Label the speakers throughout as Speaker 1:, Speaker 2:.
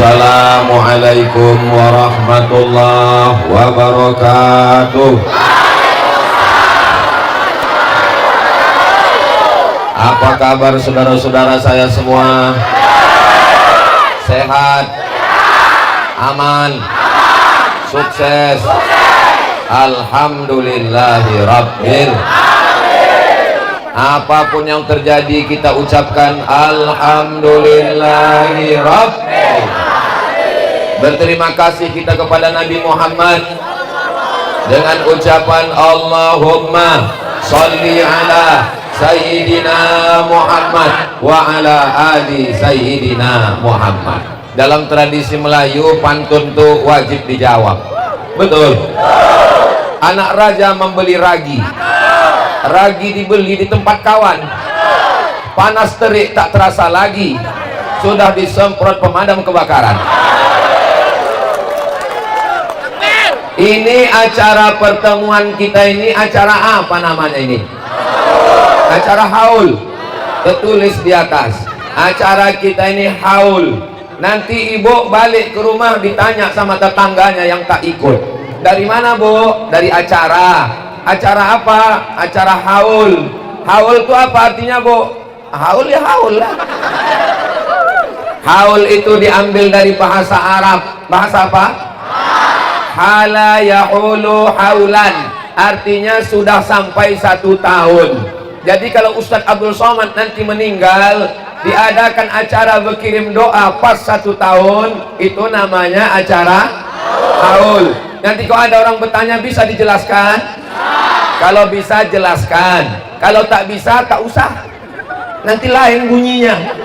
Speaker 1: Assalamualaikum warahmatullahi wabarakatuh. Apa kabar saudara-saudara saya semua? Sehat? Aman? Sukses? Alhamdulillahi Rabbil. Apapun yang terjadi kita ucapkan Alhamdulillahi Rabbil. Berterima kasih kita kepada Nabi Muhammad dengan ucapan Allahumma sholli ala Sayyidina Muhammad wa ala ali Sayyidina Muhammad. Dalam tradisi Melayu pantun itu wajib dijawab. Betul. Anak raja membeli ragi. Ragi dibeli di tempat kawan. Panas terik tak terasa lagi. Sudah disemprot pemadam kebakaran. Ini acara pertemuan kita ini acara apa namanya ini? Acara haul. Tertulis di atas. Acara kita ini haul. Nanti ibu balik ke rumah ditanya sama tetangganya yang tak ikut. Dari mana bu? Dari acara. Acara apa? Acara haul. Haul itu apa artinya bu? Haul ya haul lah. Haul itu diambil dari bahasa Arab. Bahasa apa? Hala yahulu haulan. Artinya sudah sampai 1 tahun. Jadi kalau Ustadz Abdul Somad nanti meninggal, diadakan acara berkirim doa pas 1 tahun, itu namanya acara haul. Nanti kalau ada orang bertanya bisa dijelaskan? Kalau bisa jelaskan, kalau tak bisa tak usah, nanti lain bunyinya.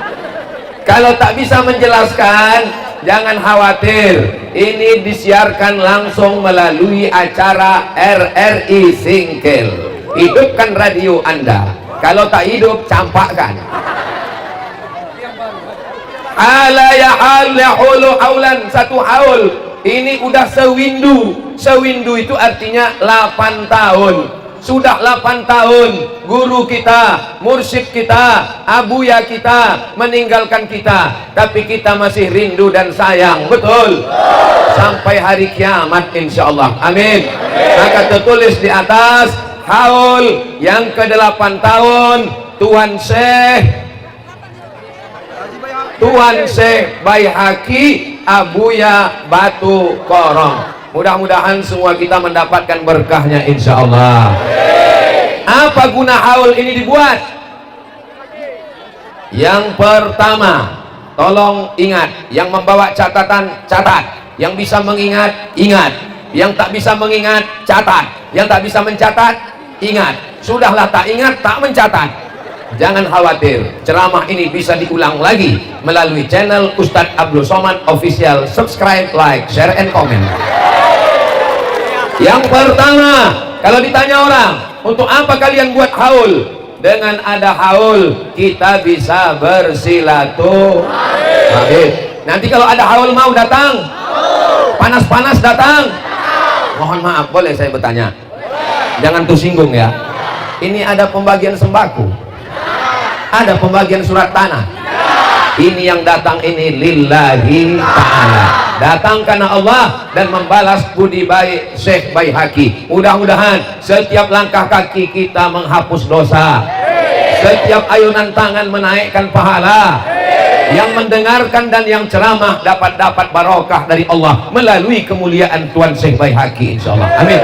Speaker 1: Kalau tak bisa menjelaskan jangan khawatir, ini disiarkan langsung melalui acara RRI Singkil. Hidupkan radio Anda, kalau tak hidup campakkan. Ala ya hal yahulu haulan, 1 haul. Ini udah sewindu. Sewindu itu artinya 8 tahun. Sudah 8 tahun guru kita, mursyid kita, abuya kita meninggalkan kita, tapi kita masih rindu dan sayang. Betul? Sampai hari kiamat insyaallah. Amin. Maka tertulis di atas haul yang ke-8 tahun Tuan Syekh Baihaqi Abuya Batu Korong. Mudah-mudahan semua kita mendapatkan berkahnya insyaallah. Apa guna haul ini dibuat? Yang pertama, tolong ingat, yang membawa catatan catat, yang bisa mengingat ingat, yang tak bisa mengingat catat, yang tak bisa mencatat ingat. Sudahlah tak ingat tak mencatat, jangan khawatir, ceramah ini bisa diulang lagi melalui channel Ustadz Abdul Somad Official. Subscribe, like, share, and comment. Yang pertama, kalau ditanya orang, untuk apa kalian buat haul? Dengan ada haul kita bisa bersilaturahim. Nanti kalau ada haul mau datang? Panas-panas datang? Mohon maaf, boleh saya bertanya? Jangan tersinggung ya. Ini ada pembagian sembako, ada pembagian surat tanah. Ini yang datang ini lillahi ta'ala, datang karena Allah dan membalas budi baik Syekh Baihaqi. Mudah-mudahan setiap langkah kaki kita menghapus dosa, setiap ayunan tangan menaikkan pahala, yang mendengarkan dan yang ceramah dapat barokah dari Allah melalui kemuliaan Tuan Syekh Baihaqi insyaallah. Amin.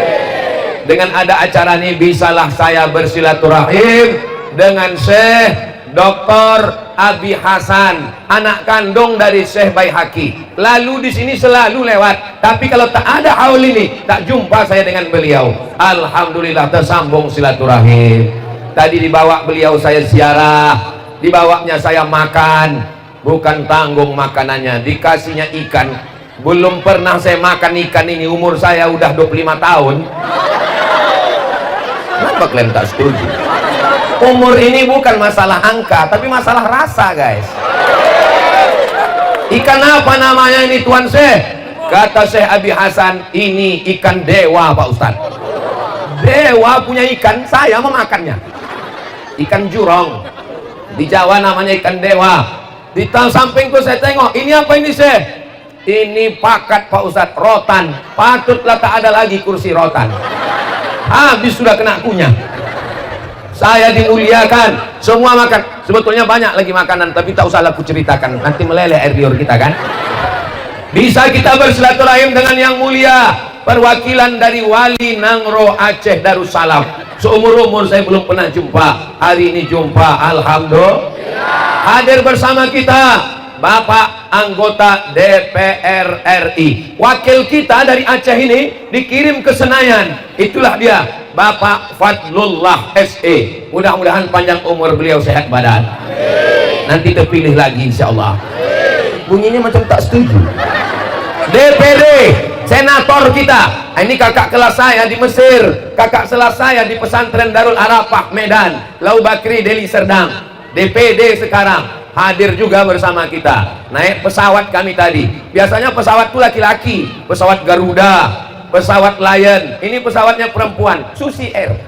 Speaker 1: Dengan ada acara ini bisalah saya bersilaturahim dengan Syekh Dr. Abi Hasan, anak kandung dari Syekh Baihaqi. Lalu di sini selalu lewat, tapi kalau tak ada haul ini tak jumpa saya dengan beliau. Alhamdulillah tersambung silaturahim. Tadi dibawa beliau saya ziarah, dibawanya saya makan, bukan tanggung makanannya, dikasihnya ikan. Belum pernah saya makan ikan ini, umur saya udah 25 tahun. Kenapa kalian tak setuju? Umur ini bukan masalah angka, tapi masalah rasa, guys. Ikan apa namanya ini Tuan Syekh? Kata Syekh Abi Hasan, ini ikan dewa Pak Ustadz. Dewa punya ikan, saya memakannya. Ikan jurong. Di Jawa namanya ikan dewa. Di sampingku saya tengok, ini apa ini Syekh? Ini pakat Pak Ustadz, rotan. Patutlah tak ada lagi kursi rotan. Habis sudah kena kunyah. Saya dimuliakan, semua makan. Sebetulnya banyak lagi makanan, tapi tak usah aku ceritakan, nanti meleleh air liur kita kan. Bisa kita bersilaturahim dengan yang mulia, perwakilan dari Wali Nangro Aceh Darussalam. Seumur-umur saya belum pernah jumpa, hari ini jumpa, alhamdulillah. Hadir bersama kita Bapak anggota DPR RI, wakil kita dari Aceh ini dikirim ke Senayan. Itulah dia, Bapak Fadlullah SE. Mudah-mudahan panjang umur beliau, sehat badan. Nanti terpilih lagi insyaallah. Bunyinya macam tak setuju. DPD, senator kita. Ini kakak kelas saya di Mesir, kakak kelas saya di pesantren Darul Arafah Medan, Lau Bakri Deli Serdang. DPD sekarang hadir juga bersama kita. Naik pesawat kami tadi. Biasanya pesawat itu laki-laki, pesawat Garuda, pesawat Lion. Ini pesawatnya perempuan, Susi Air.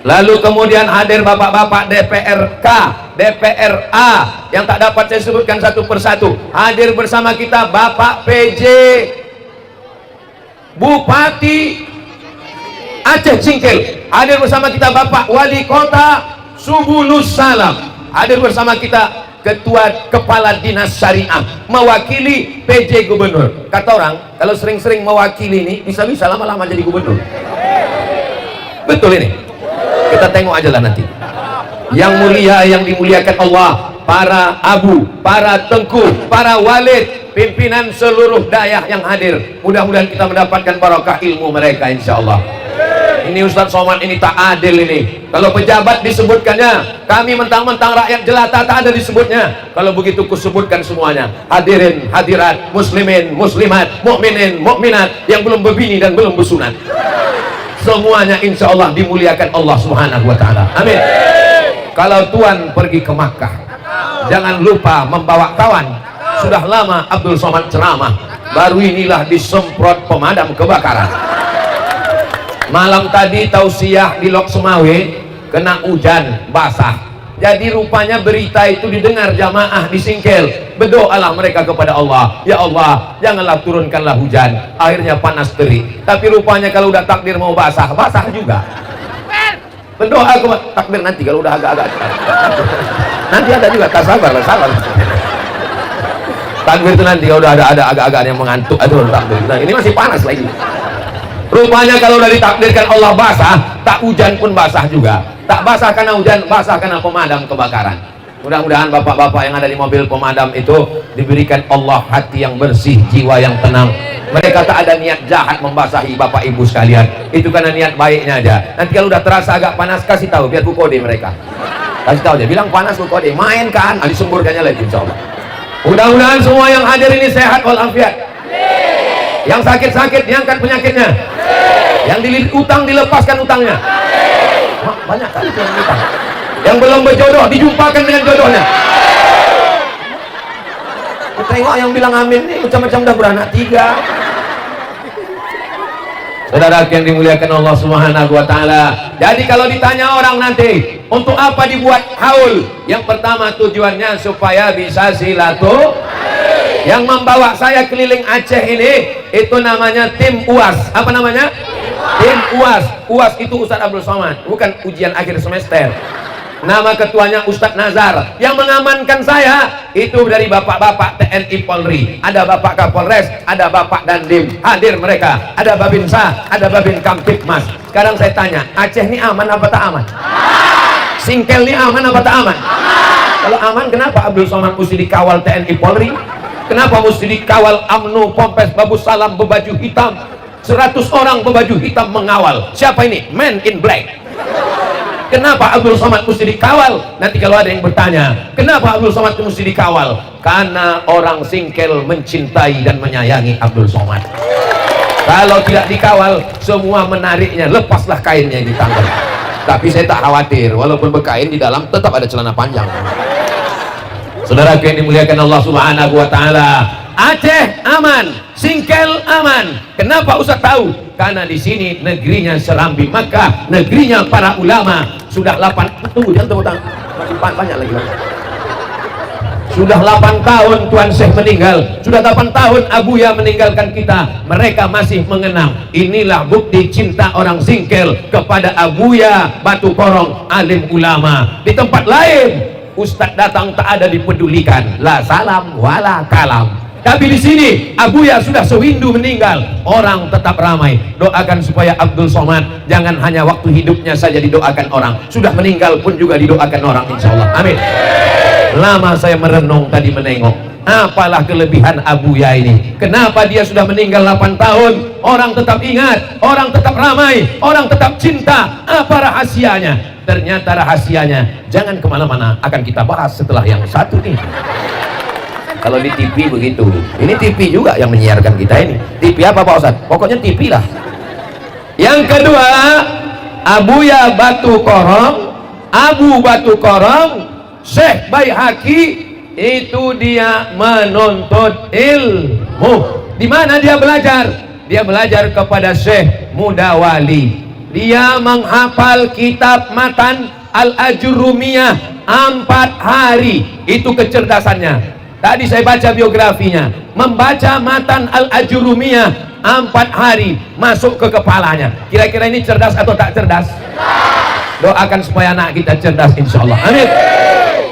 Speaker 1: Lalu kemudian hadir bapak-bapak DPRK, DPRA yang tak dapat saya sebutkan satu persatu. Hadir bersama kita Bapak PJ Bupati Aceh Singkil. Hadir bersama kita Bapak Wali Kota Subulus Salam. Hadir bersama kita Ketua Kepala Dinas Syariah mewakili PJ Gubernur. Kata orang, kalau sering-sering mewakili ini bisa-bisa lama-lama jadi gubernur. Betul ini? Kita tengok aja lah nanti. Yang mulia, yang dimuliakan Allah, para abu, para tengku, para walid, pimpinan seluruh dayah yang hadir. Mudah-mudahan kita mendapatkan barokah ilmu mereka insyaallah. Ini Ustadz Somad ini tak adil ini. Kalau pejabat disebutkannya, kami mentang-mentang rakyat jelata tak ada disebutnya. Kalau begitu kusebutkan semuanya. Hadirin, hadirat, muslimin, muslimat, mukminin, mukminat yang belum berbini dan belum bersunat. Semuanya insya Allah dimuliakan Allah Subhanahu wa Ta'ala. Amin. Kalau Tuan pergi ke Makkah, jangan lupa membawa kawan. Sudah lama Abdul Somad ceramah, baru inilah disemprot pemadam kebakaran. Malam tadi tausiah di Lok Semawe kena hujan basah. Jadi rupanya berita itu didengar jamaah di Singkil. Berdoalah mereka kepada Allah, ya Allah janganlah turunkanlah hujan, airnya panas terik. Tapi rupanya kalau udah takdir mau basah, basah juga. Berdoa ke takbir nanti kalau udah agak-agak. Nanti ada juga, tak sabar. Takbir itu nanti kalau udah ada agak-agak yang mengantuk. Aduh takbir. Nah, ini masih panas lagi. Rupanya kalau udah ditakdirkan Allah basah, tak hujan pun basah juga. Tak basah karena hujan, basah karena pemadam kebakaran. Mudah-mudahan bapak-bapak yang ada di mobil pemadam itu diberikan Allah hati yang bersih, jiwa yang tenang. Mereka tak ada niat jahat membasahi bapak ibu sekalian. Itu karena niat baiknya aja. Nanti kalau udah terasa agak panas, kasih tahu biar ku kode mereka. Kasih tahu aja, bilang panas ku kode, main kan, disemburkannya lagi insyaallah. Mudah-mudahan semua yang hadir ini sehat walafiat. Yang sakit-sakit diangkat penyakitnya. Yang dililit utang dilepaskan utangnya. Banyak kali yang utang. Yang belum berjodoh dijumpakan dengan jodohnya. Tengok yang bilang amin nih macam-macam udah beranak 3. Saudara yang dimuliakan Allah Subhanahu wa Ta'ala. Jadi kalau ditanya orang nanti, untuk apa dibuat haul? Yang pertama tujuannya supaya bisa silaturahmi. Yang membawa saya keliling Aceh ini itu namanya tim UAS. Apa namanya? Tim UAS. UAS itu Ustadz Abdul Somad, bukan ujian akhir semester. Nama ketuanya Ustadz Nazar. Yang mengamankan saya itu dari bapak-bapak TNI Polri. Ada bapak Kapolres, ada bapak Dandim. Hadir mereka. Ada Babinsa, ada Babin Kamtipmas. Sekarang saya tanya, Aceh ini aman apa tak aman? Singkel ini aman apa tak aman? Kalau aman, kenapa Abdul Somad mesti dikawal TNI Polri? Kenapa mesti dikawal UMNO, Pompes, Babus Salam berbaju hitam? 100 orang berbaju hitam mengawal. Siapa ini? Man in Black. Kenapa Abdul Somad mesti dikawal? Nanti kalau ada yang bertanya, kenapa Abdul Somad mesti dikawal? Karena orang Singkel mencintai dan menyayangi Abdul Somad. Kalau tidak dikawal, semua menariknya, lepaslah kainnya di tangan. Tapi saya tak khawatir, walaupun berkain di dalam tetap ada celana panjang. Saudara yang dimuliakan Allah Subhanahu wa Ta'ala, Aceh aman, Singkel aman. Kenapa Ustaz tahu? Karena di sini negerinya Serambi Makkah, negerinya para ulama. Sudah 8, tunggu jangan tepuk tangan, masih banyak lagi. Sudah 8 tahun Tuan Syekh meninggal, sudah 8 tahun Abuya meninggalkan kita, mereka masih mengenang. Inilah bukti cinta orang Singkel kepada Abuya Batu Korong, alim ulama. Di tempat lain Ustadz datang tak ada dipedulikan, la salam wala kalam. Tapi di sini Abuya sudah sewindu meninggal, orang tetap ramai. Doakan supaya Abdul Somad jangan hanya waktu hidupnya saja didoakan orang, sudah meninggal pun juga didoakan orang, insya Allah. Amin. Lama saya merenung tadi, menengok apalah kelebihan Abuya ini. Kenapa dia sudah meninggal 8 tahun orang tetap ingat, orang tetap ramai, orang tetap cinta. Apa rahasianya? Ternyata rahasianya, jangan kemana-mana, akan kita bahas setelah yang satu nih. Kalau di TV begitu, ini TV juga yang menyiarkan kita ini. TV apa Pak Ustadz? Pokoknya TV lah. Yang kedua, Abuya Batu Korong, Abu Batu Korong, Syekh Baihaqi, itu dia menuntut ilmu. Di mana dia belajar? Dia belajar kepada Syekh Mudawali. Dia menghafal kitab matan Al-Ajurumiyah 4 hari. Itu kecerdasannya. Tadi saya baca biografinya, membaca matan Al-Ajurumiyah 4 hari masuk ke kepalanya. Kira-kira ini cerdas atau tak cerdas? Doakan supaya anak kita cerdas, insya Allah. Amin.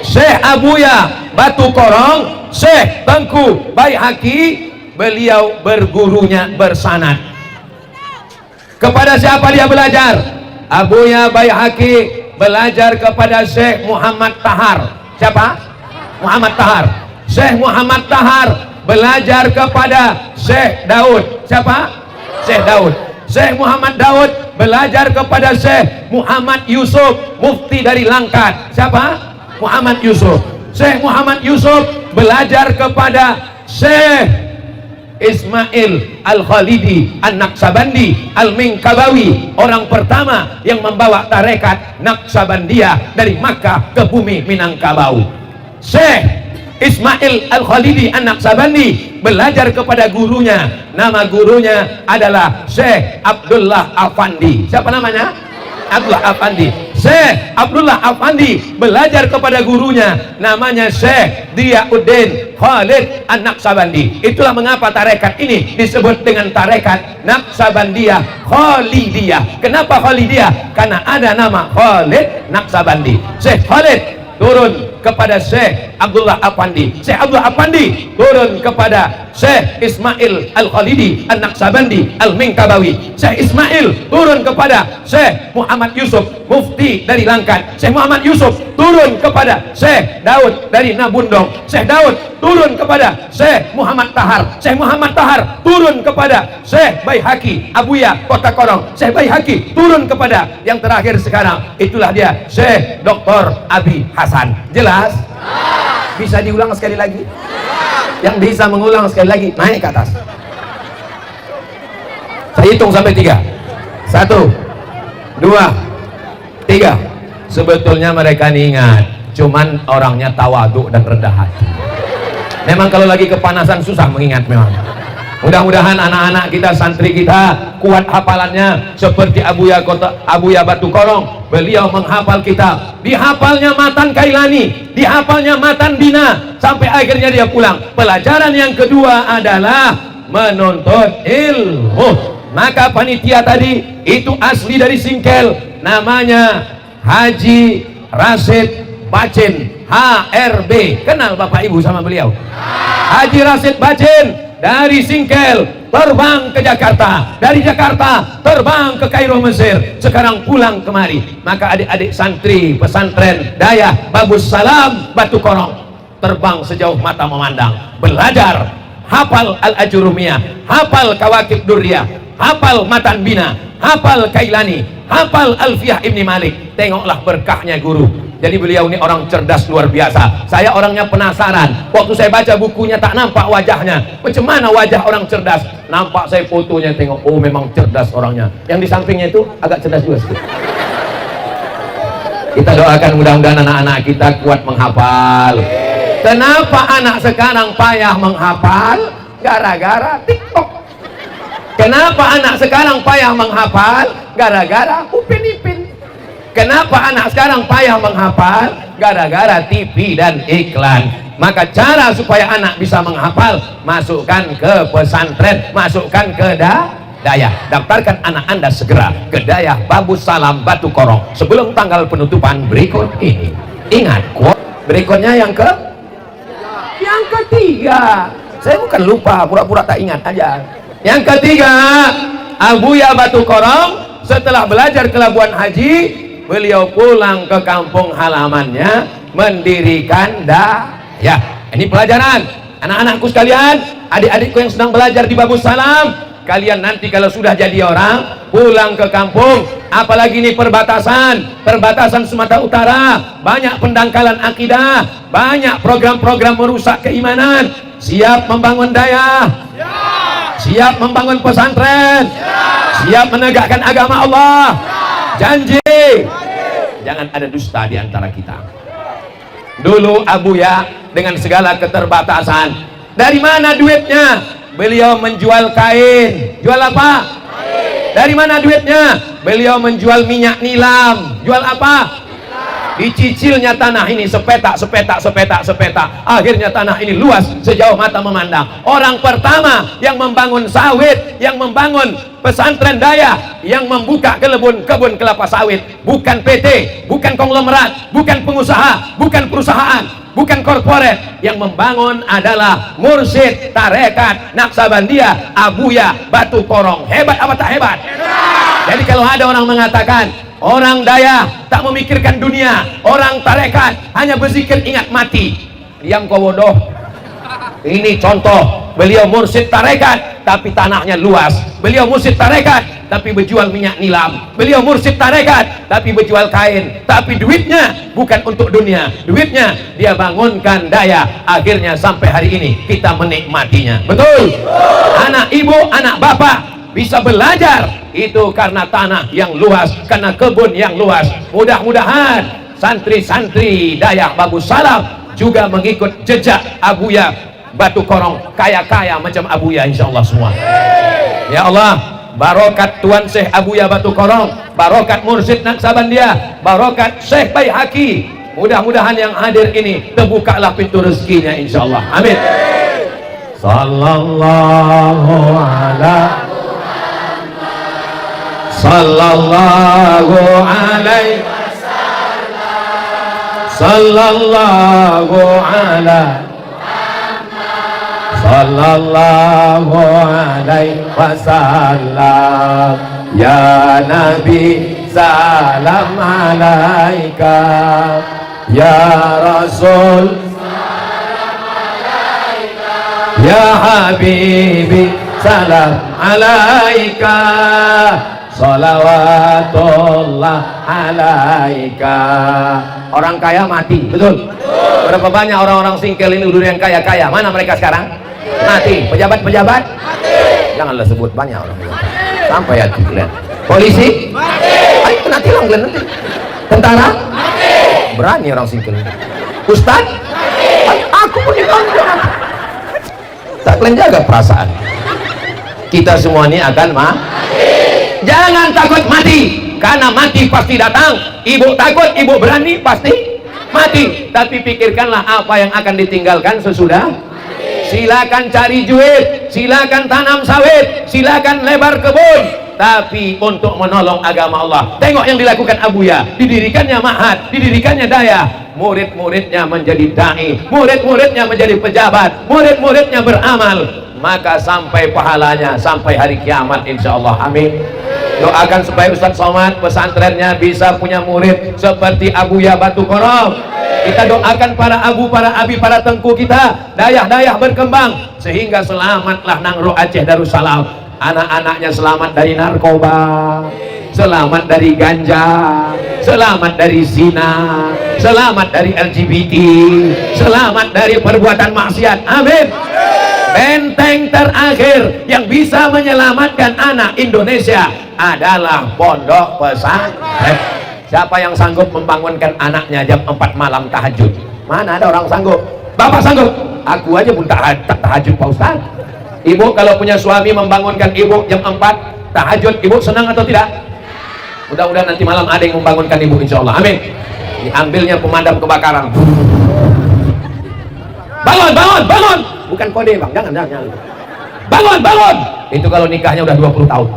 Speaker 1: Syekh Abuya Batu Korong, Syekh Tengku Baihaqi, beliau bergurunya bersanad. Kepada siapa dia belajar? Abuya Baihaqi belajar kepada Syekh Muhammad Tahar. Siapa? Muhammad Tahar. Syekh Muhammad Tahar belajar kepada Syekh Daud. Siapa? Syekh Daud. Syekh Muhammad Daud belajar kepada Syekh Muhammad Yusuf, mufti dari Langkat. Siapa? Muhammad Yusuf. Syekh Muhammad Yusuf belajar kepada Syekh Ismail Al-Khalidi An-Naqsabandi Al-Minkabawi, orang pertama yang membawa tarekat Naqsabandiyah dari Makkah ke bumi Minangkabau. Syekh Ismail Al-Khalidi An-Naqsabandi belajar kepada gurunya, nama gurunya adalah Syekh Abdullah Afandi. Siapa namanya? Abdullah Afandi. Syekh Abdullah Afandi belajar kepada gurunya, namanya Syekh Diyauddin Khalid An-Naqsabandi. Itulah mengapa tarekat ini disebut dengan tarekat Naqsabandiyah Khalidiyah. Kenapa Khalidiyah? Karena ada nama Khalid Naqsabandi. Syekh Khalid turun kepada Syekh Abdullah Afandi, Syekh Abdullah Afandi turun kepada Syekh Ismail Al-Khalidi An-Naqsabandi Al-Minkabawi. Syekh Ismail turun kepada Syekh Muhammad Yusuf, mufti dari Langkat. Syekh Muhammad Yusuf turun kepada Syekh Daud dari Nabundong. Syekh Daud turun kepada Syekh Muhammad Tahar. Syekh Muhammad Tahar turun kepada Syekh Baihaqi Abuya Kota Korong. Syekh Baihaqi turun kepada yang terakhir sekarang, itulah dia Syekh Dr. Abi Hasan. Jelas? Bisa diulang sekali lagi? Yang bisa mengulang sekali lagi naik ke atas. Saya hitung sampai 3. 1, 2, 3. Sebetulnya mereka ingat, cuman orangnya tawaduk dan rendah hati. Memang kalau lagi kepanasan susah mengingat memang. Mudah-mudahan anak-anak kita, santri kita kuat hafalannya seperti Abuya Batu Korong. Beliau menghafal kitab, dihafalnya matan Kailani, dihafalnya matan Bina, sampai akhirnya dia pulang. Pelajaran yang kedua adalah menuntut ilmu. Maka panitia tadi itu asli dari Singkel, namanya Haji Rasid Bacin, HRB. Kenal Bapak Ibu sama beliau? Haji Rasid Bacin dari Singkel terbang ke Jakarta, dari Jakarta terbang ke Kairo Mesir, sekarang pulang kemari. Maka adik-adik santri pesantren Dayah Babus Salam Batu Korong terbang sejauh mata memandang, belajar, hafal Al-Ajurumiyah, hafal Kawakib Durriyah, hafal Matan Bina, hafal Kailani, hafal Alfiyah Ibni Malik. Tengoklah berkahnya guru. Jadi beliau ini orang cerdas luar biasa. Saya orangnya penasaran. Waktu saya baca bukunya tak nampak wajahnya. Macam mana wajah orang cerdas? Nampak saya fotonya, tengok, oh memang cerdas orangnya. Yang di sampingnya itu agak cerdas juga sedikit. Kita doakan mudah-mudahan anak-anak kita kuat menghafal. Kenapa anak sekarang payah menghafal? Gara-gara TikTok. Kenapa anak sekarang payah menghafal? Gara-gara Upin Ipin. Kenapa anak sekarang payah menghafal? Gara-gara TV dan iklan. Maka cara supaya anak bisa menghafal, masukkan ke pesantren, masukkan ke daya. Daftarkan anak Anda segera ke Dayah Babus Salam Batu Korong sebelum tanggal penutupan berikut ini. Ingat, berikutnya yang ketiga. Saya bukan lupa, pura-pura tak ingat aja. Yang ketiga, Abuya Batu Korong setelah belajar ke Labuan Haji, beliau pulang ke kampung halamannya mendirikan dayah. Ini pelajaran anak-anakku sekalian, adik-adikku yang sedang belajar di Babus Salam. Kalian nanti kalau sudah jadi orang, pulang ke kampung, apalagi ini perbatasan Sumatera Utara, banyak pendangkalan akidah, banyak program-program merusak keimanan. Siap membangun dayah, siap membangun pesantren, siap menegakkan agama Allah. Janji, jangan ada dusta di antara kita. Dulu Abuya dengan segala keterbatasan, dari mana duitnya? Beliau menjual kain. Jual apa? Kain. Dari mana duitnya? Beliau menjual minyak nilam. Jual apa? Dicicilnya tanah ini sepetak. Akhirnya tanah ini luas sejauh mata memandang. Orang pertama yang membangun sawit, yang membangun pesantren dayah, yang membuka kebun kelapa sawit, bukan PT, bukan konglomerat, bukan pengusaha, bukan perusahaan, bukan korporat. Yang membangun adalah mursyid tarekat Naqsabandiyah Abuya Batu Korong. Hebat apa tak hebat? Jadi kalau ada orang mengatakan orang dayah tak memikirkan dunia, orang tarekat hanya berzikir ingat mati, diam kau bodoh. Ini contoh, beliau mursyid tarekat tapi tanahnya luas. Beliau mursyid tarekat tapi berjual minyak nilam. Beliau mursyid tarekat tapi berjual kain. Tapi duitnya bukan untuk dunia, duitnya dia bangunkan dayah. Akhirnya sampai hari ini kita menikmatinya. Betul? Anak ibu, anak bapak bisa belajar itu karena tanah yang luas, karena kebun yang luas. Mudah-mudahan santri-santri Dayah Babus Salam juga mengikut jejak Abuya Batu Korong, kaya-kaya macam Abuya insyaallah semua. Ya Allah, barokat Tuan Syekh Abuya Batu Korong, barokat Mursyid Naqsabandiyah, barokat Syekh Baihaqi, mudah-mudahan yang hadir ini terbukalah pintu rezekinya insyaallah. Amin. Sallallahu ala sallallahu alaihi wasallam, sallallahu ala sallallahu alaihi wasallam. Ya Nabi salam alaika, ya Rasul salam alaika, ya Habibi salam alaika, salawatullah alaika. Orang kaya mati, betul? Berapa banyak orang-orang singkel ini dulu yang kaya-kaya? Mana mereka sekarang? Mati. Pejabat-pejabat? Mati. Janganlah sebut banyak orang sampai hati kalian. Polisi? Mati. Ayo kena tilang kalian nanti. Tentara? Mati. Berani orang singkel ini. Ustaz? Mati. Aku pun dikontrol. Tak kalian jaga perasaan. Kita semua ini akan mati. Jangan takut mati, karena mati pasti datang. Ibu takut, ibu berani, pasti mati. Tapi pikirkanlah apa yang akan ditinggalkan sesudah mati. Silakan cari duit, silakan tanam sawit, silakan lebar kebun, tapi untuk menolong agama Allah. Tengok yang dilakukan Abuya, didirikannya ma'had, didirikannya dayah, murid-muridnya menjadi dai, murid-muridnya menjadi pejabat, murid-muridnya beramal, maka sampai pahalanya sampai hari kiamat insyaallah. Amin. Doakan supaya Ustadz Somad pesantrennya bisa punya murid seperti Abuya Batu Korong. Kita doakan para abu, para abi, para tengku kita, dayah-dayah berkembang sehingga selamatlah Nangro Aceh Darussalam. Anak-anaknya selamat dari narkoba, selamat dari ganja, selamat dari zina, selamat dari LGBT, selamat dari perbuatan maksiat. Amin. Benteng terakhir yang bisa menyelamatkan anak Indonesia adalah pondok pesantren. Siapa yang sanggup membangunkan anaknya jam 4 malam tahajud? Mana ada orang sanggup? Bapak sanggup? Aku aja pun tak tahajud Pak Ustaz. Ibu kalau punya suami membangunkan ibu jam 4 tahajud, ibu senang atau tidak? Mudah-mudahan nanti malam ada yang membangunkan ibu insyaallah. Amin. Diambilnya pemadam kebakaran. Bangun, bangun, bangun. Bukan kode bang, jangan. Bangun, bangun. Itu kalau nikahnya udah 20 tahun.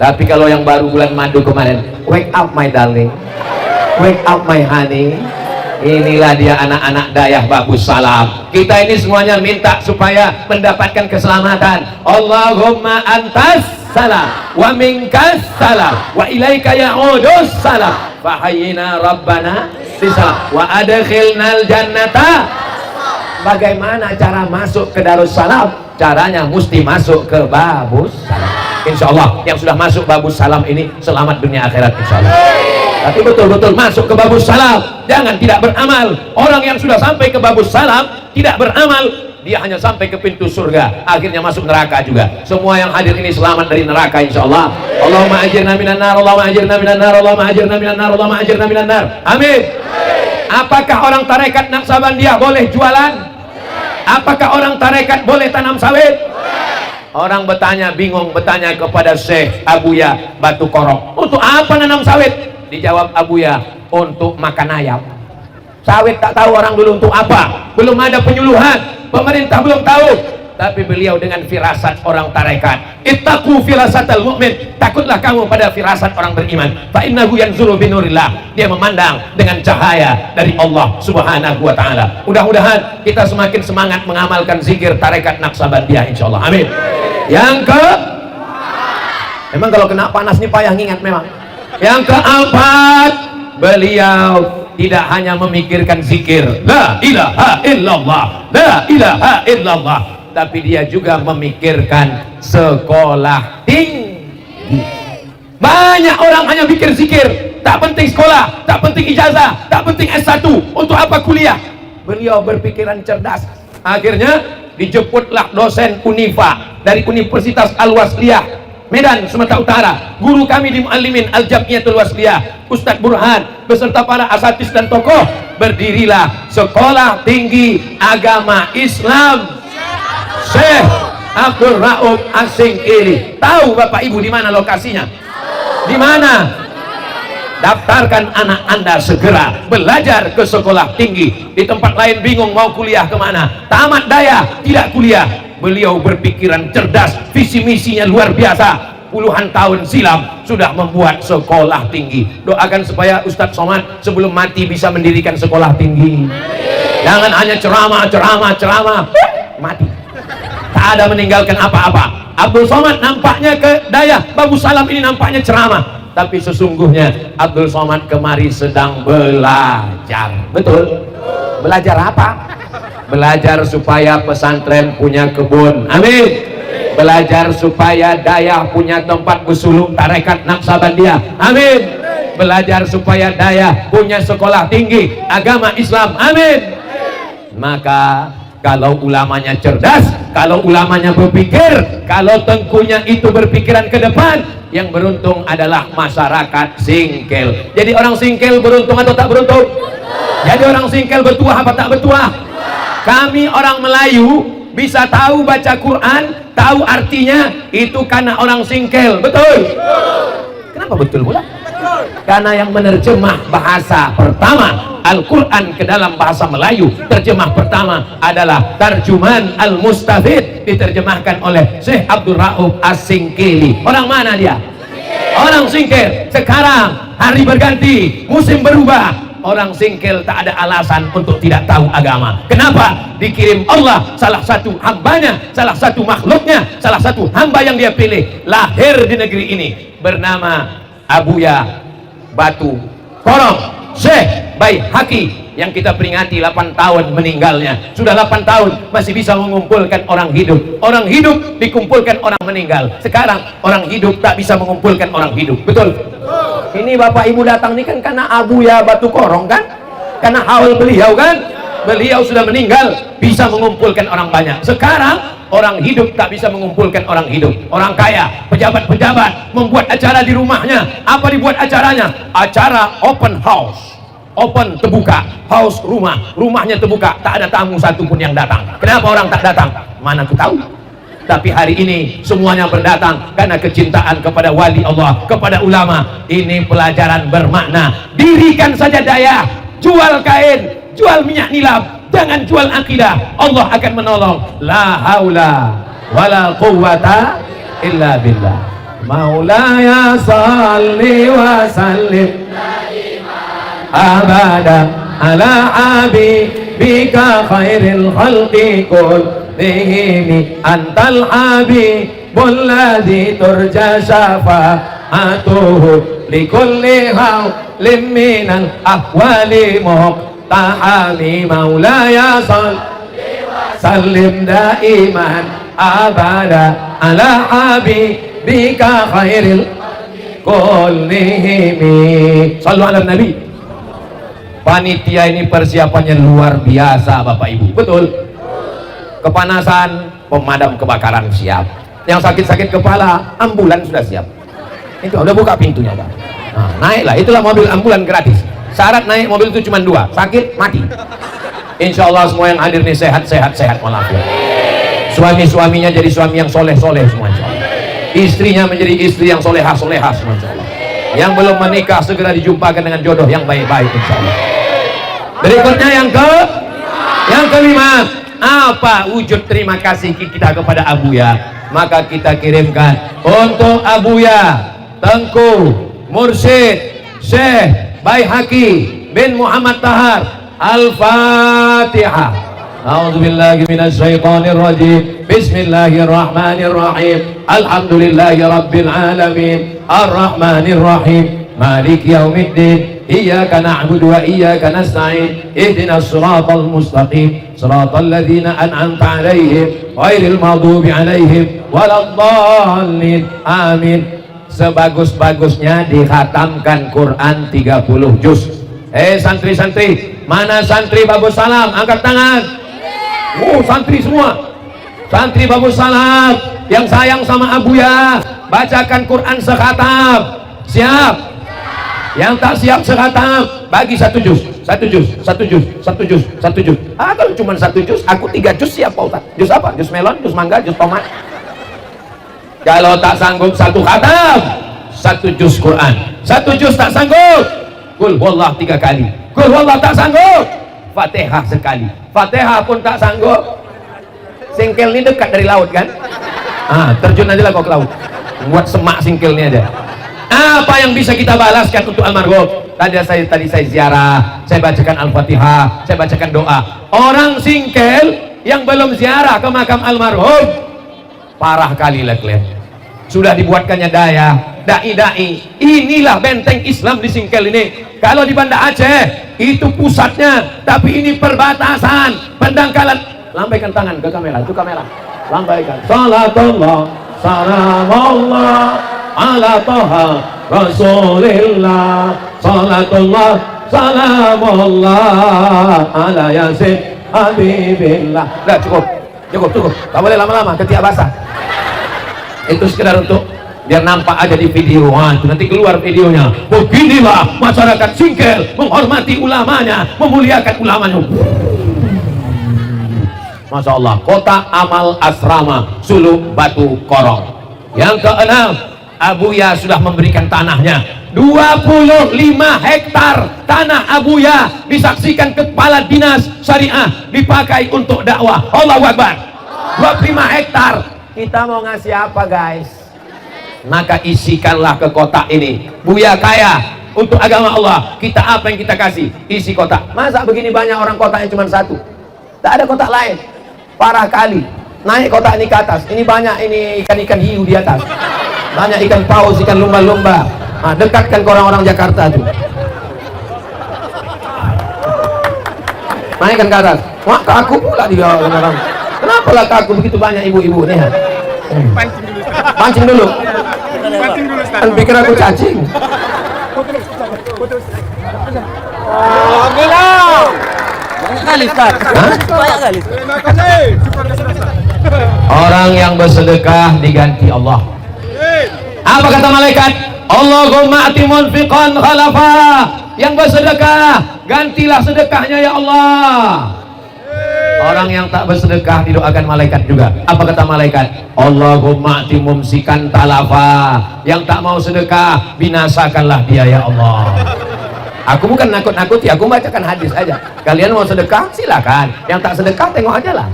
Speaker 1: Tapi kalau yang baru bulan madu kemarin, wake up my darling, wake up my honey. Inilah dia anak-anak Dayah Babus Salam. Kita ini semuanya minta supaya mendapatkan keselamatan. Allahumma antas salam wa minkas salam wa ilaika ya'udus salam fahayyina rabbana bisalam wa adkhilnal jannata. Bagaimana cara masuk ke Darussalam? Caranya mesti masuk ke Babus Salam. Insya Allah yang sudah masuk Babus Salam ini selamat dunia akhirat insya Allah. Tapi betul-betul masuk ke Babus Salam, jangan tidak beramal. Orang yang sudah sampai ke Babus Salam tidak beramal, dia hanya sampai ke pintu surga, akhirnya masuk neraka juga. Semua yang hadir ini selamat dari neraka insya Allah. Allahumma ajirna minan nar, Allahumma ajirna minan nar, Allahumma ajirna minan nar, Allahumma ajirna minan nar. Amin. Apakah orang tarekat Naqsabandiyah boleh jualan? Apakah orang tarekat boleh tanam sawit? Orang bingung bertanya kepada Syekh Abuya Batu Korong, untuk apa nanam sawit? Dijawab Abuya, untuk makan ayam. Sawit tak tahu orang dulu untuk apa, belum ada penyuluhan, pemerintah belum tahu. Tapi beliau dengan firasat orang tarekat, ittaqu firasatal mu'min, takutlah kamu pada firasat orang beriman. Fa innahu yanzuru binurillah, dia memandang dengan cahaya dari Allah Subhanahu wa taala. Mudah-mudahan kita semakin semangat mengamalkan zikir tarekat Naqsabandiyah insyaallah. Amin. Yang ke, memang kalau kena panas nih payah ngingat memang. Yang keempat, beliau tidak hanya memikirkan zikir la ilaha illallah, la ilaha illallah, tapi dia juga memikirkan sekolah tinggi. Banyak orang hanya pikir zikir, tak penting sekolah, tak penting ijazah, tak penting S1, untuk apa kuliah? Beliau berpikiran cerdas. Akhirnya dijemputlah dosen Unifa dari Universitas Al-Wasliyah Medan, Sumatera Utara. Guru kami di Muallimin Al-Jamiatul Wasliyah, Ustadz Burhan beserta para asatis dan tokoh. Berdirilah Sekolah Tinggi Agama Islam Syekh Abdul Rauf As-Singkili. Tahu Bapak Ibu di mana lokasinya? Di mana? Daftarkan anak Anda segera belajar ke sekolah tinggi. Di tempat lain bingung mau kuliah kemana, tamat daya tidak kuliah. Beliau berpikiran cerdas, visi misinya luar biasa. Puluhan tahun silam sudah membuat sekolah tinggi. Doakan supaya Ustadz Somad sebelum mati bisa mendirikan sekolah tinggi. Jangan hanya ceramah mati, tak ada meninggalkan apa-apa. Abdul Somad nampaknya ke Dayah Babus Salam ini nampaknya ceramah, tapi sesungguhnya Abdul Somad kemari sedang belajar. Betul? Belajar apa? Belajar supaya pesantren punya kebun. Amin. Belajar supaya Dayah punya tempat bersuluk tarekat Naqsabandiyah. Amin. Belajar supaya Dayah punya sekolah tinggi agama Islam. Amin. Maka kalau ulamanya cerdas, kalau ulamanya berpikir, kalau tengkunya itu berpikiran ke depan, yang beruntung adalah masyarakat Singkel. Jadi orang Singkel beruntung atau tak beruntung? Jadi orang Singkel bertuah apa tak bertuah? Kami orang Melayu bisa tahu baca Quran, tahu artinya, itu karena orang Singkel. Betul? Kenapa betul pula? Karena yang menerjemah bahasa pertama Al-Quran ke dalam bahasa Melayu, terjemah pertama adalah Tarjuman Al-Mustafid, diterjemahkan oleh Syekh Abdul Rauf As-Singkili. Orang mana dia? Orang Singkel. Sekarang hari berganti, musim berubah. Orang Singkel tak ada alasan untuk tidak tahu agama. Kenapa? Dikirim Allah, salah satu hambanya, salah satu makhluknya, salah satu hamba yang dia pilih, lahir di negeri ini, bernama Abuya Batu Korong Syekh Baihaqi, yang kita peringati 8 tahun meninggalnya. Sudah 8 tahun masih bisa mengumpulkan orang hidup. Orang hidup dikumpulkan orang meninggal. Sekarang orang hidup tak bisa mengumpulkan orang hidup. Betul? Ini Bapak Ibu datang ini kan karena Abuya Batu Korong kan? Karena haul beliau kan? Beliau sudah meninggal, bisa mengumpulkan orang banyak. Sekarang orang hidup tak bisa mengumpulkan orang hidup. Orang kaya, pejabat-pejabat membuat acara di rumahnya. Apa dibuat acaranya? Acara open house. Open, terbuka, house, rumahnya terbuka, tak ada tamu satupun yang datang. Kenapa orang tak datang? Mana aku tahu. Tapi hari ini semuanya berdatang karena kecintaan kepada wali Allah, kepada ulama. Ini pelajaran bermakna. Dirikan saja daya, jual kain, jual minyak nilap, jangan jual akidah, Allah akan menolong. La haula wala quwwata illa billah. Maulaya salli wa sallim abada ala habibika khairil khalqi kullihim, antal habibul ladzi turja syafa'atuhu likulli hawlim minal ahwali muqtahami. Maulaya salli wa sallim daiman abada ala habibika khairil kullihim. Sallu ala nabi. Panitia ini persiapannya luar biasa Bapak Ibu, betul? Kepanasan, pemadam kebakaran siap. Yang sakit-sakit kepala, ambulan sudah siap. Itu udah buka pintunya Pak. Nah, naiklah, itulah mobil ambulan gratis. Syarat naik mobil itu cuma 2, sakit mati. Insya Allah semua yang hadir nih sehat walafiat. Suami-suaminya jadi suami yang soleh-soleh semua insya Allah. Istrinya menjadi istri yang solehah semua insya Allah. Yang belum menikah segera dijumpakan dengan jodoh yang baik-baik insya Allah. Berikutnya yang kelima, apa wujud terima kasih kita kepada Abuya? Maka kita kirimkan untuk Abuya Tengku Mursyid Syekh Baihaqi bin Muhammad Tahar Al-Fatihah. A'udzubillahi minasyaitonir rajim. Bismillahirrahmanirrahim. Alhamdulillahi rabbil alamin. Arrahmanir rahim. Maliki yaumiddin. Iyyaka na'budu wa iyyaka nasta'in. Ihdinas siratal mustaqim. Siratal ladzina an'amta 'alaihim ghairil maghdubi 'alaihim waladdallin. Amin. Sebagus-bagusnya dikhatamkan Quran 30 juz. Santri-santri, mana santri Babus Salam? Angkat tangan. Santri semua. Santri Babus Salam yang sayang sama Abuya, bacakan Quran sekhatam. Siap? Yang tak siap sekhatam, bagi 1 juz. Kalau cuma 1 juz, aku 3 juz siap Pak Ustaz. Juz apa? Juz melon, juz mangga, juz tomat. Kalau tak sanggup 1 khatam, 1 juz Quran. 1 juz tak sanggup, Qul huwallah 3 kali. Qul huwallah tak sanggup, Fatihah sekali. Fatihah pun tak sanggup. Singkel ini dekat dari laut kan? Terjun aja lah kau ke laut. Buat semak singkelnya aja. Apa yang bisa kita balaskan untuk almarhum? Tadi saya ziarah, saya bacakan Al-Fatihah, saya bacakan doa. Orang singkel yang belum ziarah ke makam almarhum, parah kali lah kalian. Sudah dibuatkannya dai-dai. Inilah benteng Islam di Singkel ini. Kalau di Banda Aceh itu pusatnya, tapi ini perbatasan, pendangkalan. Lambaikan tangan ke kamera, itu kamera. Lambaikan. Salatullah, salamullah ala Taha Rasulillah. Salatullah, salamullah ala Yasin Habibillah. Udah cukup. Tak boleh lama-lama, ketiak basah. Itu sekedar untuk biar nampak aja di video. Itu nanti keluar videonya. Beginilah masyarakat Singkel menghormati ulamanya, memuliakan ulamanya. Masya Allah. Kota Amal Asrama Suluk Batu Korong. Yang keenam, Abuya sudah memberikan tanahnya 25 hektar tanah Abuya, disaksikan kepala dinas syariah, dipakai untuk dakwah. Allahu Akbar. 25 hektar. Kita mau ngasih apa guys? Maka isikanlah ke kotak ini. Buya kaya untuk agama Allah. Kita apa yang kita kasih? Isi kotak. Masa begini banyak orang kotaknya cuma 1? Tak ada kotak lain. Parah kali. Naik kotak ini ke atas. Ini banyak ini ikan-ikan hiu di atas. Banyak ikan paus, ikan lumba-lumba. Dekatkan ke orang-orang Jakarta tuh. Naikkan ke atas. Wah, ke aku pula dia orang. Kenapa lah ke aku begitu banyak ibu-ibu nih? Pancing dulu. Kan pikir aku cacing.
Speaker 2: Banyak kali Ustaz. Banyak kali.
Speaker 1: Orang yang bersedekah diganti Allah. Apa kata malaikat? Allahumma ati munfiqan khalafa. Yang bersedekah, gantilah sedekahnya ya Allah. Orang yang tak bersedekah didoakan malaikat juga. Apa kata malaikat? Allahumma ati mumsikan talafa. Yang tak mau sedekah, binasakanlah dia ya Allah. Aku bukan nakut-nakuti, aku bacakan hadis aja. Kalian mau sedekah silakan, yang tak sedekah tengok aja lah.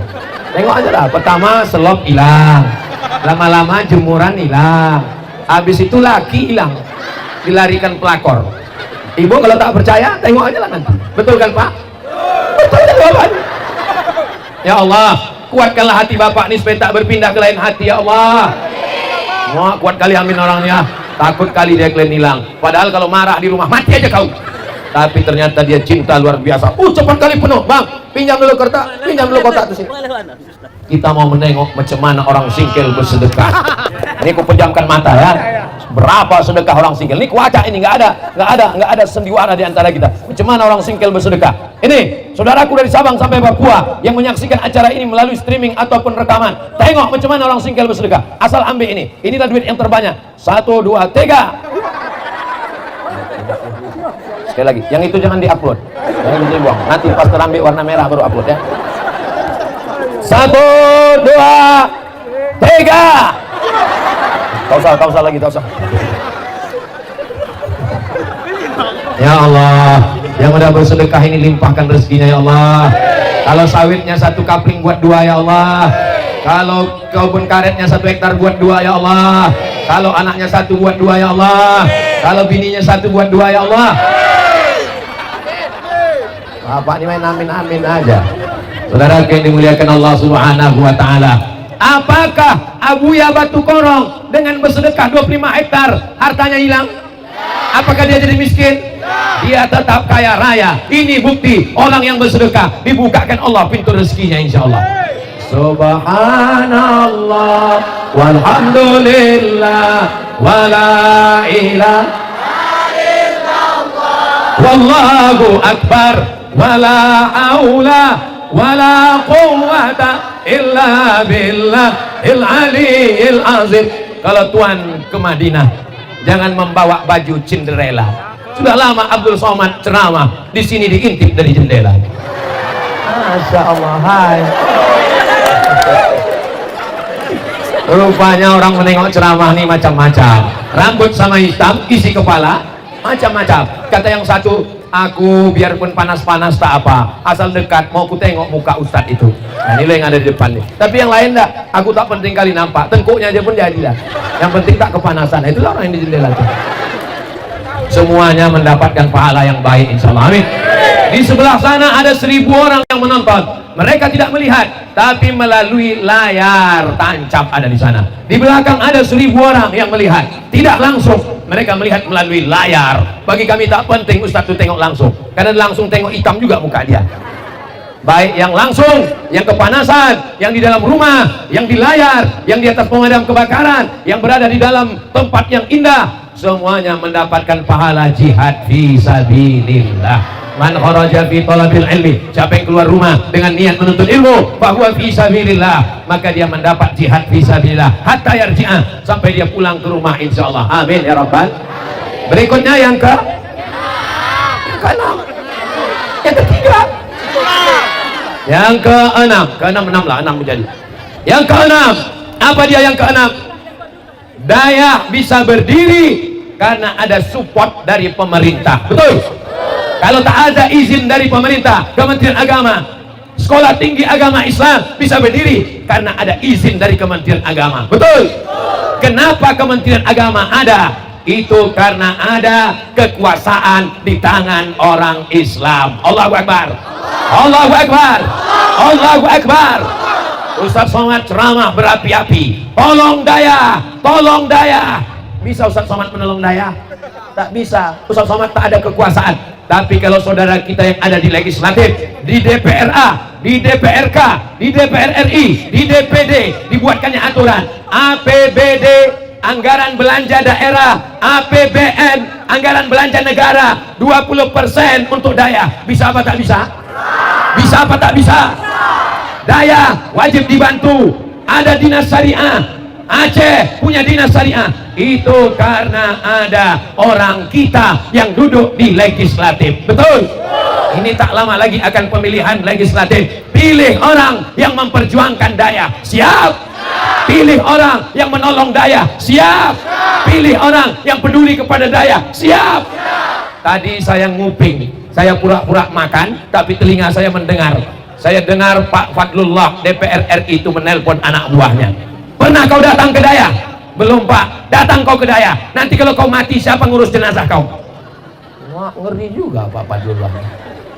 Speaker 1: Tengok aja lah. Pertama selop hilang, lama-lama jemuran hilang, habis itu laki hilang, dilarikan pelakor. Ibu kalau tak percaya tengok aja lah nanti. Betul kan Pak? Betul jawaban. Ya Allah, kuatkanlah hati bapak ini supaya tak berpindah ke lain hati ya Allah. Wah, kuat kali amin orangnya. Takut kali dia kalian hilang. Padahal kalau marah di rumah mati aja kau. Tapi ternyata dia cinta luar biasa. Cepat kali penuh, Bang. Pinjam dulu kertas, pinjam dulu kotak tuh sini. Kita mau menengok macam mana orang singkil bersedekah. Ini ku pejamkan mata ya. Berapa sedekah orang singkil? Ini kuaca ini nggak ada sendiwara di antara kita. Macam mana orang singkil bersedekah? Ini saudaraku dari Sabang sampai Papua yang menyaksikan acara ini melalui streaming ataupun rekaman. Tengok macam mana orang singkil bersedekah. Asal ambil ini. Inilah duit yang terbanyak. 1, 2, 3. Sekali lagi, yang itu jangan diupload, jangan dibuang. Nanti pas terambil warna merah baru upload ya. 1, 2, 3. Tak usah lagi, tak usah. Ya Allah, yang udah bersedekah ini limpahkan rezekinya ya Allah. Kalau sawitnya 1 kapling buat 2 ya Allah. Kalau kebun karetnya 1 hektar buat 2 ya Allah. Kalau anaknya 1 buat 2 ya Allah. Kalau bininya 1 buat 2 ya Allah. Bapak ini main amin-amin aja. Saudara yang dimuliakan Allah Subhanahu wa taala. Apakah Abuya Batu Korong dengan bersedekah 25 hektar hartanya hilang? Apakah dia jadi miskin? Dia tetap kaya raya. Ini bukti orang yang bersedekah dibukakan Allah pintu rezekinya insyaallah. Subhanallah walhamdulillah wala ilaha illallah wallahu akbar wala haula wala quwwata illa billahil aliyil azim. Kalau tuan ke Madinah jangan membawa baju Cinderella. Sudah lama Abdul Somad ceramah di sini diintip dari jendela. Masya Allah. Hai. Rupanya orang menengok ceramah nih macam-macam. Rambut sama hitam, isi kepala macam-macam. Kata yang satu, aku biarpun panas-panas tak apa, asal dekat mau ku tengok muka ustadz itu. Nah ini yang ada di depan nih. Tapi yang lain enggak, aku tak penting kali nampak, tengkuknya aja pun jadi dah. Yang penting tak kepanasan. Nah, itulah orang yang di jendela itu. Semuanya mendapatkan pahala yang baik insyaallah. Amin. Di sebelah sana ada 1000 orang yang menonton. Mereka tidak melihat, tapi melalui layar tancap ada di sana. Di belakang ada 1000 orang yang melihat, tidak langsung. Mereka melihat melalui layar. Bagi kami tak penting Ustadz itu tengok langsung, karena langsung tengok hitam juga muka dia. Baik yang langsung, yang kepanasan, yang di dalam rumah, yang di layar, yang di atas pemadam kebakaran, yang berada di dalam tempat yang indah, semuanya mendapatkan pahala jihad fi sabilillah. Man kharaja fi talabil ilmi, siapa yang keluar rumah dengan niat menuntut ilmu, bahwa fi sabilillah, maka dia mendapat jihad fi sabilillah hatta yarji'a, sampai dia pulang ke rumah insyaallah. Amin ya rabbal. Berikutnya yang keenam. Yang ketiga. Yang keenam lah, 6 menjadi. Yang keenam, apa dia yang keenam? Daya bisa berdiri karena ada support dari pemerintah. Betul? Kalau tak ada izin dari pemerintah, Kementerian Agama, Sekolah Tinggi Agama Islam bisa berdiri karena ada izin dari Kementerian Agama. Betul? Kenapa Kementerian Agama ada? Itu karena ada kekuasaan di tangan orang Islam. Allahu Akbar. Allahu Akbar. Allahu Akbar. Ustaz Somad ceramah berapi-api. Tolong daya, tolong daya. Bisa Ustaz Somad menolong daya? Tak bisa. Ustaz Somad tak ada kekuasaan. Tapi kalau saudara kita yang ada di legislatif, di DPRA, di DPRK, di DPR RI, di DPD, dibuatkannya aturan APBD, anggaran belanja daerah, APBN, anggaran belanja negara 20% untuk daya. Bisa apa tak bisa? Bisa apa tak bisa? Daya wajib dibantu. Ada dinas syariah. Aceh punya dinas syariah, itu karena ada orang kita yang duduk di legislatif. Betul? Ini tak lama lagi akan pemilihan legislatif. Pilih orang yang memperjuangkan daya. Siap? Pilih orang yang menolong daya. Siap? Pilih orang yang peduli kepada daya. Siap? Tadi saya nguping, saya pura-pura makan, tapi telinga saya mendengar. Saya dengar Pak Fadlullah DPR RI itu menelpon anak buahnya. Pernah kau datang ke Daya? Belum Pak. Datang kau ke Daya. Nanti kalau kau mati siapa ngurus jenazah kau? Wah, ngeri juga Pak Fadlullah.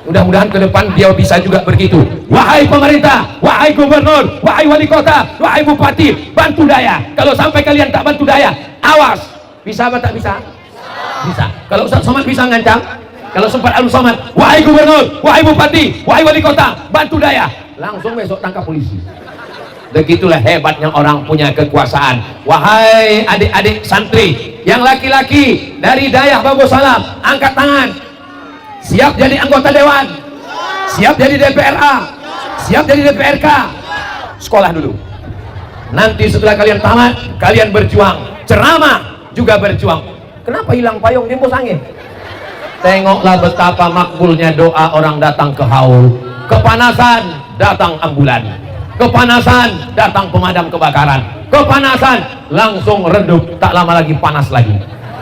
Speaker 1: Mudah-mudahan ke depan dia bisa juga begitu. Wahai pemerintah, wahai gubernur, wahai wali kota, wahai bupati, bantu Daya. Kalau sampai kalian tak bantu Daya, awas. Bisa apa tak bisa? Bisa. Kalau Ustaz Somad bisa ngancam, kalau sempat Alus Somad, wahai gubernur, wahai bupati, wahai wali kota, bantu Daya, langsung besok tangkap polisi. Begitulah hebatnya orang punya kekuasaan. Wahai adik-adik santri yang laki-laki dari Daya Babu Salam, angkat tangan. Siap jadi anggota dewan, siap jadi DPRA, siap jadi DPRK. Sekolah dulu. Nanti setelah kalian tamat, kalian berjuang, ceramah juga berjuang. Kenapa hilang payung di embus angin? Tengoklah betapa makbulnya doa orang datang ke haul. Kepanasan, datang ambulan. Kepanasan, datang pemadam kebakaran. Kepanasan, langsung redup, tak lama lagi panas lagi.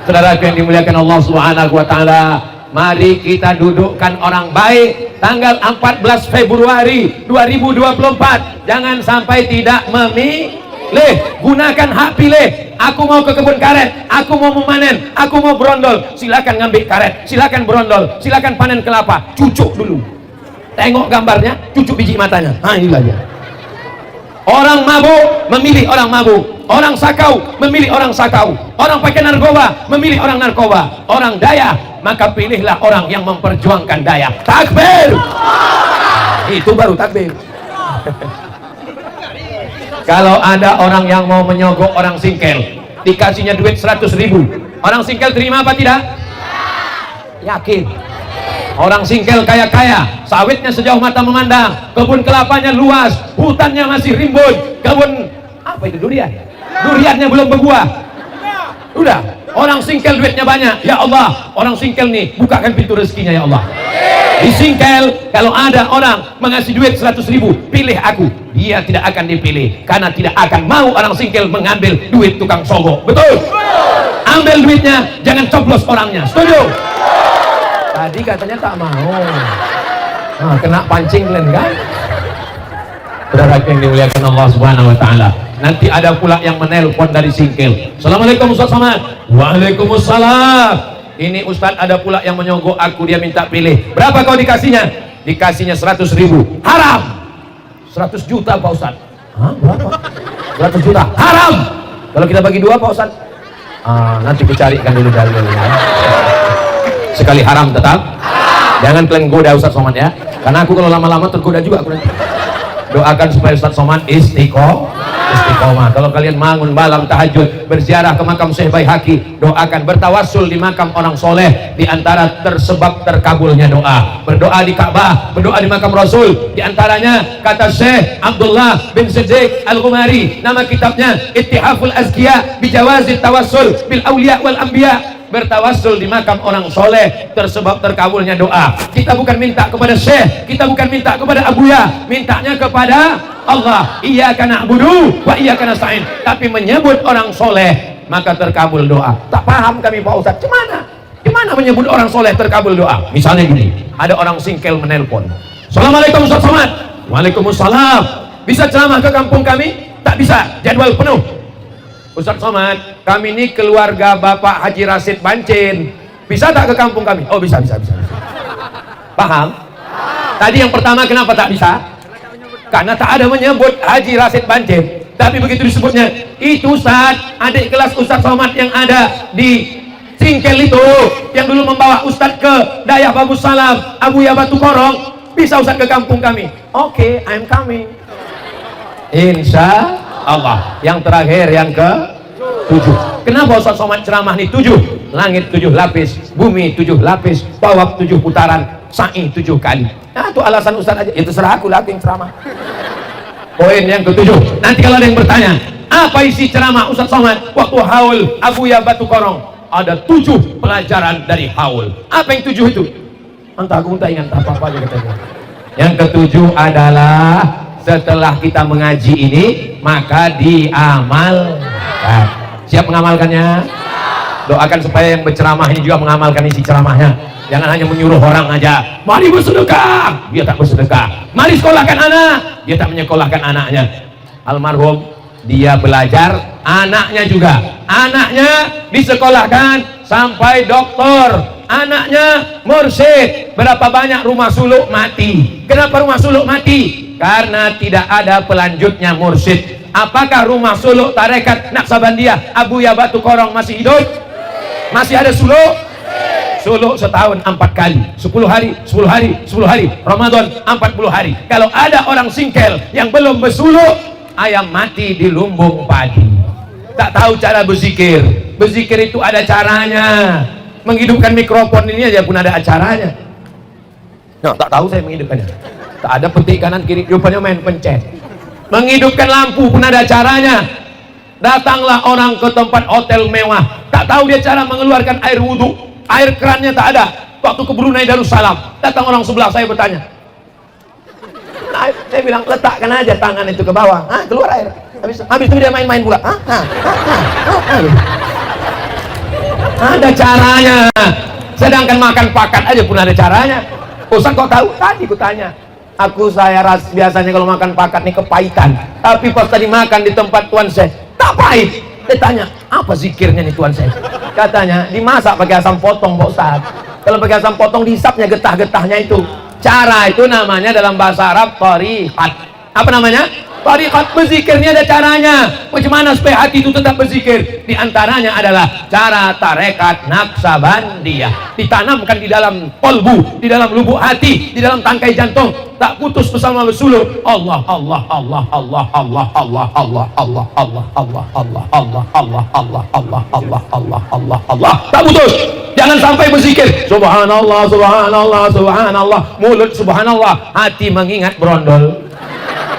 Speaker 1: Saudara yang dimuliakan Allah Subhanahu wa taala, mari kita dudukkan orang baik. Tanggal 14 Februari 2024, jangan sampai tidak memilih. Gunakan hak pilih. Aku mau ke kebun karet, aku mau memanen, aku mau berondol, silakan ngambil karet, silakan berondol, silakan panen kelapa. Cucuk dulu, tengok gambarnya, cucuk biji matanya. Nah, inilah dia. Orang mabuk memilih orang mabuk, orang sakau memilih orang sakau, orang pakai narkoba memilih orang narkoba. Orang Daya, maka pilihlah orang yang memperjuangkan Daya. Takbir. Itu baru takbir. Kalau ada orang yang mau menyogok orang Singkel, dikasihnya duit 100.000, orang Singkel terima apa tidak? Yakin. Orang Singkel kaya-kaya, sawitnya sejauh mata memandang, kebun kelapanya luas, hutannya masih rimbun, kebun apa itu, durian, duriannya belum berbuah. Udah, orang Singkel duitnya banyak. Ya Allah, orang Singkel nih, bukakan pintu rezekinya ya Allah. Di Singkel, kalau ada orang mengasih duit 100.000, pilih aku. Dia tidak akan dipilih, karena tidak akan mau orang Singkel mengambil duit tukang sogok. Betul? Ambil duitnya, jangan coblos orangnya. Setuju? Tadi katanya tak mau. Nah, kena pancing kalian kan? Saudara yang dimuliakan Allah Subhanahu wa taala. Nanti ada pula yang menelpon dari Singkel. Assalamualaikum Ustaz Somad. Waalaikumsalam. Ini Ustaz ada pula yang menyogok aku, dia minta pilih. Berapa kau dikasihnya? Dikasihnya 100.000. Haram. 100 juta Pak Ustaz. Hah? Berapa? 100 juta. Haram. Kalau kita bagi dua Pak Ustaz? Nanti kucarikan dulu dalilnya. Sekali haram tetap. Jangan kalian goda Ustaz Somad ya. Karena aku kalau lama-lama tergoda juga aku nanti. Doakan supaya Ustaz Somad istiqomah. Kalau kalian bangun malam tahajud, berziarah ke makam Syekh Baihaqi, doakan, bertawassul di makam orang soleh. Di antara tersebab terkabulnya doa, berdoa di Ka'bah, berdoa di makam Rasul. Di antaranya kata Syekh Abdullah bin Siddiq Al-Ghumari, nama kitabnya Ittihaful Azkiya Bijawazit Tawassul Bil Awliya Wal Anbiya. Bertawassul di makam orang soleh tersebab terkabulnya doa. Kita bukan minta kepada Syekh, kita bukan minta kepada Abuya, mintanya kepada Allah. Iyyaka na'budu wa iyyaka nasta'in. Tapi menyebut orang soleh maka terkabul doa. Tak paham kami Pak Ustaz, gimana menyebut orang soleh terkabul doa? Misalnya gini, ada orang Singkel menelpon, Assalamualaikum Ustaz Somad. Waalaikumsalam. Bisa ceramah ke kampung kami? Tak bisa, jadwal penuh. Ustaz Somad, kami ini keluarga Bapak Haji Rasid Bancin, bisa tak ke kampung kami? Oh bisa. Paham? Tadi yang pertama kenapa tak bisa? Karena tak ada menyebut Haji Rasid Bancin. Tapi begitu disebutnya, itu Ustaz, adik kelas Ustaz Somad yang ada di Singkel itu, yang dulu membawa Ustaz ke Daya Babu Salam, Abuya Batu Korong, bisa Ustaz ke kampung kami? Oke, I'm coming. Insya Allah. Yang terakhir yang ke-7. Kenapa Ustaz Somad ceramah nih 7? Langit 7 lapis, bumi 7 lapis, tawaf 7 putaran, sa'i 7 kali. Nah, itu alasan Ustaz aja. Itu serah aku lagi yang ceramah. Poin yang ke-7. Nanti kalau ada yang bertanya, apa isi ceramah Ustaz Somad waktu haul Abuya Batu Korong? Ada 7 pelajaran dari haul. Apa yang 7 itu? Entah, aku tak ingat apa-apa aja katanya. Yang ke-7 adalah setelah kita mengaji ini maka diamalkan. Siap mengamalkannya? Doakan supaya yang berceramah ini juga mengamalkan isi ceramahnya. Jangan hanya menyuruh orang aja, mari bersedekah, dia tak bersedekah. Mari sekolahkan anak, dia tak menyekolahkan anaknya. Almarhum dia belajar, anaknya juga. Anaknya disekolahkan sampai doktor, anaknya mursyid. Berapa banyak rumah suluk mati? Kenapa rumah suluk mati? Karena tidak ada pelanjutnya mursyid. Apakah rumah suluk tarekat Naksabandiyah Abuya Batu Korong masih hidup? Masih ada suluk? Suluk setahun 4 kali, 10 hari, 10 hari, 10 hari, Ramadan 40 hari. Kalau ada orang singkel yang belum bersuluk, ayam mati di lumbung padi. Tak tahu cara berzikir. Berzikir itu ada caranya. Menghidupkan mikrofon ini aja pun ada acaranya. Nah, tak tahu saya menghidupkannya. Tak ada petik kanan kiri, rupanya main pencet. Menghidupkan lampu pun ada caranya. Datanglah orang ke tempat hotel mewah, tak tahu dia cara mengeluarkan air wudhu, air kerannya tak ada. Waktu ke Brunei Darussalam, datang orang sebelah saya bertanya. Nah, saya bilang letakkan aja tangan itu ke bawah, keluar air. Habis itu dia main-main pula. Ada caranya. Sedangkan makan pakat aja pun ada caranya. Ustaz kok tahu? Tadi ku tanya. Saya biasanya kalau makan pakat nih kepahitan. Tapi pas tadi makan di tempat tuan saya, tak pahit. Dia tanya, apa zikirnya nih tuan saya? Katanya, dimasak pakai asam potong Pak Ustaz. Kalau pakai asam potong dihisapnya getah-getahnya itu. Cara itu namanya dalam bahasa Arab thariqat. Apa namanya? Thariqat. Berzikirnya ada caranya. Bagaimana supaya hati itu tetap berzikir? Di antaranya adalah cara tarekat Naksabandiyah. Ditanamkan di dalam kolbu, di dalam lubuk hati, di dalam tangkai jantung. Tak putus bersama bersuluk. Allah, Allah, Allah, Allah, Allah, Allah, Allah, Allah, Allah, Allah, Allah, Allah, Allah, Allah, Allah, Allah, Allah, Allah, Allah. Tak putus. Jangan sampai berzikir. Subhanallah, subhanallah, subhanallah. Mulut subhanallah, hati mengingat brondol.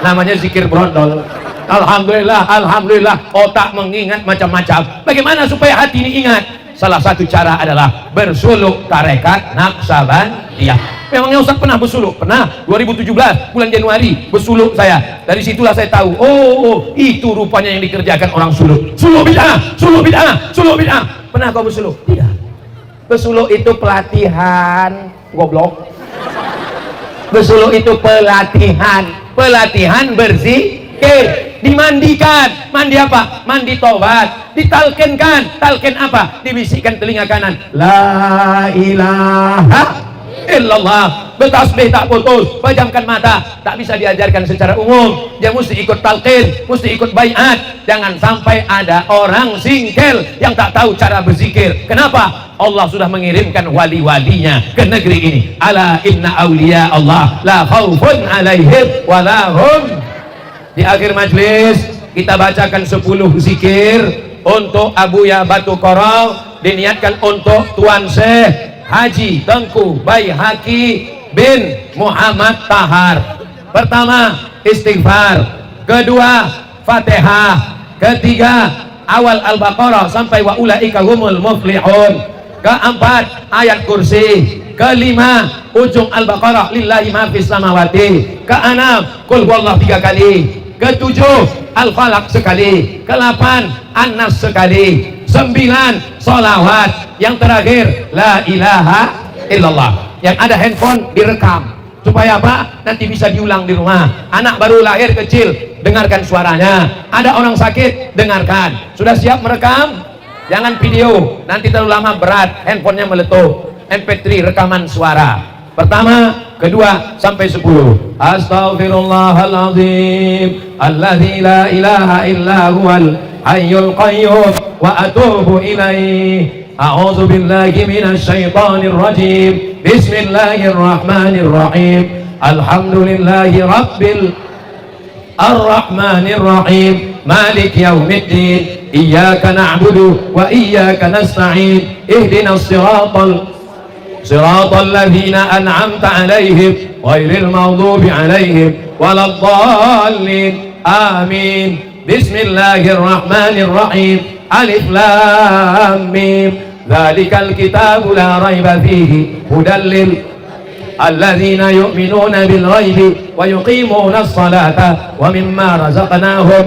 Speaker 1: Namanya zikir brondol. Alhamdulillah, alhamdulillah. Otak mengingat macam-macam. Bagaimana supaya hati ini ingat? Salah satu cara adalah bersuluk tarekat Naksabandiyah. Memangnya Ustaz pernah bersuluk? Pernah. 2017 bulan Januari bersuluk saya. Dari situlah saya tahu, oh itu rupanya yang dikerjakan orang suluk. Suluk bid'ah, suluk bid'ah, suluk bid'ah. Pernah kau bersuluk? Tidak. Bersuluk itu pelatihan, goblok. Bersuluk itu pelatihan. Pelatihan berzikir. Dimandikan. Mandi apa? Mandi taubat. Ditalkinkan. Talkin apa? Dibisikkan telinga kanan. La ilaha illallah. Bertasbih tak putus. Pejamkan mata. Tak bisa diajarkan secara umum. Dia mesti ikut talqin, mesti ikut baiat. Jangan sampai ada orang singkel yang tak tahu cara berzikir. Kenapa? Allah sudah mengirimkan wali-walinya ke negeri ini. Ala inna awliya Allah la khawfun alaihim wa la hum. Di akhir majlis kita bacakan 10 zikir untuk Abuya Batu Korong, diniatkan untuk Tuan Syekh Haji Tengku Baihaqi bin Muhammad Tahar. Pertama istighfar, kedua Fatihah, ketiga awal Al-Baqarah sampai wa ulaika humul muflihun, keempat ayat kursi, kelima ujung Al-Baqarah lillahi ma fis samawati, keenam qul huwallahu 3 kali, ketujuh Al-Falaq sekali, ke-8 An-Nas sekali, 9 sholawat, yang terakhir la ilaha illallah. Yang ada handphone direkam supaya apa? Nanti bisa diulang di rumah. Anak baru lahir kecil, dengarkan suaranya. Ada orang sakit, dengarkan. Sudah siap merekam? Jangan video, nanti terlalu lama berat, handphonenya meletup. MP3 rekaman suara. Pertama, kedua, sampai 10. Astaghfirullahaladzim alladzi la ilaha illa huwal hayyul qayyum wa atubu ilaih. A'udzu billahi minasy syaithanir rajim. Bismillahirrahmanirrahim. Alhamdulillahi rabbil arrahmanir rahim. Malik yaumiddin. Iyyaka na'budu wa iyyaka nasta'in. Ihdinas siratal ladzina an'amta 'alaihim ghairil maghdubi 'alaihim waladdallin. Amin. Bismillahirrahmanirrahim. Alif lam mim. Dzalikal kitabu la raiba fihi hudal lil alladzina yu'minuna bil ghaibi wa yuqimuna as-salata wa mimma razaqnahum